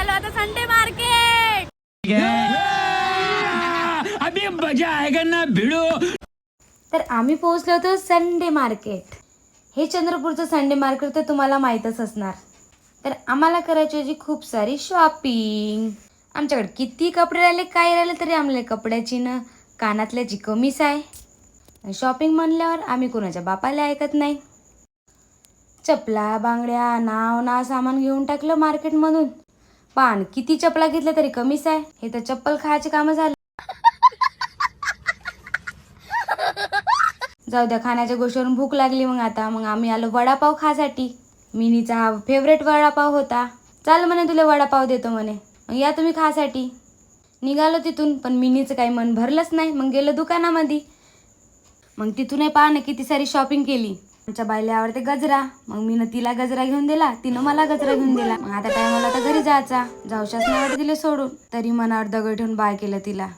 आलो आता Sunday market. अभी मजा आएगा ना भिड़ो. तर आम्ही पोहोचलो होतो संडे मार्केट. हे चंद्रपूरचं संडे मार्केट तर तुम्हाला माहीतच असणार. तर आम्हाला करायची होती खूप सारी शॉपिंग. आमच्याकडे किती कपडे राहिले काय राहिले तरी आम्हाला कपड्याची न कानातल्याची कमीच आहे. शॉपिंग म्हणल्यावर आम्ही कोणाच्या बापाला ऐकत नाही. चपला बांगड्या नाव सामान घेऊन टाकलं मार्केटमधून. पण किती चपला घेतल्या तरी कमीच आहे. हे तर चप्पल खायचे कामं झाले. जाऊ द्या, खाण्याच्या गोष्टीवरून भूक लागली. मग आम्ही आलो वडापाव खासाठी. मिनीचा हा फेवरेट वडापाव होता. चाल म्हणे तुला वडापाव देतो म्हणे. मग या तुम्ही खासाठी. निघालो तिथून पण मिनीचं काही मन भरलंच नाही. मग गेलो दुकानामध्ये. मग तिथूनही पाहणं किती सारी शॉपिंग केली. आमच्या बाईला आवडते गजरा. मग मीनं तिला गजरा घेऊन दिला, तिनं मला गजरा घेऊन दिला. मग आता टायमाला आता घरी जायचा. जाऊशाच नाही वाटत तिला सोडून. तरी मनावर दगड ठेवून बाय केलं तिला.